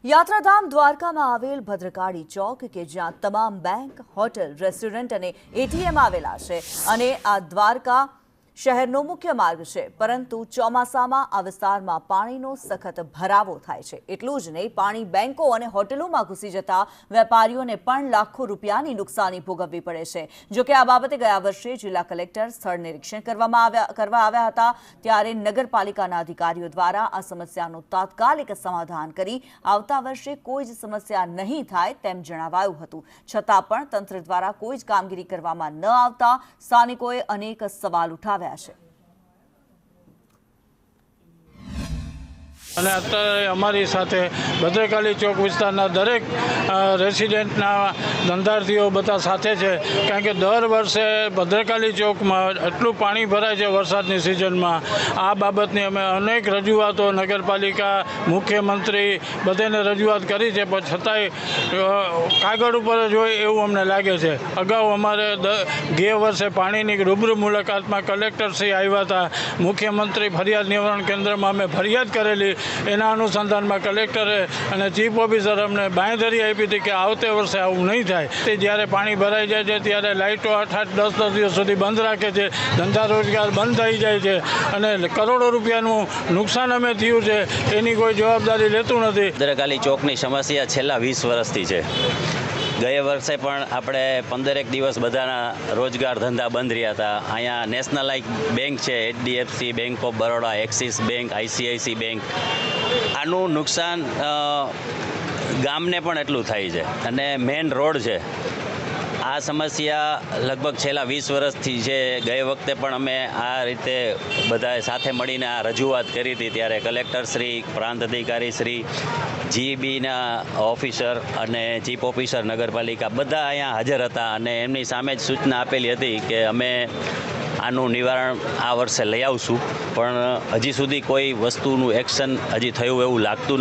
યાત્રાધામ દ્વારકામાં આવેલ ભદ્રકાળી ચોક કે જ્યાં તમામ બેંક, હોટલ, રેસ્ટોરન્ટ અને એટીએમ આવેલા છે અને આ દ્વારકા શહેરનો મુખ્ય માર્ગ છે, પરંતુ ચોમાસામાં આ વિસ્તારમાં પાણીનો સખત ભરાવો થાય છે। એટલું જ નહીં, પાણી બેંકો અને હોટલોમાં ઘૂસી જતા વેપારીઓને પણ લાખો રૂપિયાની નુકસાની ભોગવવી પડે છે। જો કે આ બાબતે ગયા વર્ષે જિલ્લા કલેક્ટર સ્થળ નિરીક્ષણ કરવા આવ્યા હતા, ત્યારે નગરપાલિકાના અધિકારીઓ દ્વારા આ સમસ્યાનું તાત્કાલિક સમાધાન કરી આવતા વર્ષે કોઈ જ સમસ્યા નહીં થાય તેમ જણાવાયું હતું। છતાં પણ તંત્ર દ્વારા કોઈ જ કામગીરી કરવામાં ન આવતા સ્થાનિકોએ અનેક સવાલ ઉઠાવ્યા છે। અને અત્યારે અમારી સાથે ભદ્રકાળી ચોક વિસ્તારના દરેક રેસિડેન્ટના ધંધાર્થીઓ બધા સાથે છે, કારણ કે દર વર્ષે ભદ્રકાળી ચોકમાં એટલું પાણી ભરાય છે વરસાદની સિઝનમાં। આ બાબતની અમે અનેક રજૂઆતો નગરપાલિકા, મુખ્યમંત્રી બધાને રજૂઆત કરી છે, પણ છતાંય કાગળ ઉપર જ હોય એવું અમને લાગે છે। અગાઉ અમારે ગયા વર્ષે પાણીની રૂબરૂ મુલાકાતમાં કલેક્ટરશ્રી આવ્યા હતા, મુખ્યમંત્રી ફરિયાદ નિવારણ કેન્દ્રમાં અમે ફરિયાદ કરેલી। એના અનુસંધાનમાં કલેક્ટરે અને ચીફ ઓફિસર અમને બાંયધરી આપી હતી કે આવતે વર્ષે આવું નહીં થાય। તે જ્યારે પાણી ભરાઈ જાય છે ત્યારે લાઇટો 8-10 દિવસ સુધી બંધ રાખે છે, ધંધા રોજગાર બંધ થઈ જાય છે અને કરોડો રૂપિયાનું નુકસાન અમે થયું છે, એની કોઈ જવાબદારી લેતું નથી। ભદ્રકાળી ચોકની સમસ્યા છેલ્લા 20 વર્ષથી છે। ગયા વર્ષે પણ આપણે 15 દિવસ બધાના રોજગાર ધંધા બંધ રહ્યા હતા। અહીંયા નેશનલાઇઝ બેંક છે, HDFC, bank of Baroda, axis bank, ICICI bank, આનું નુકસાન ગામને પણ એટલું થાય છે અને મેઇન રોડ છે। આ સમસ્યા લગભગ છેલ્લા 20 વર્ષથી છે। ગઈ વખતે પણ અમે આ રીતે બધાએ સાથે મળીને આ રજૂઆત કરી હતી, ત્યારે કલેક્ટરશ્રી, પ્રાંત અધિકારીશ્રી, GBના ઓફિસર અને ચીફ ઓફિસર નગરપાલિકા બધા અહીંયા હાજર હતા અને એમની સામે જ સૂચના આપેલી હતી કે અમે આનું નિવારણ આ વર્ષે લઈ આવશું, પણ હજી સુધી કોઈ વસ્તુનું એક્શન હજી થયું એવું લાગતું નથી।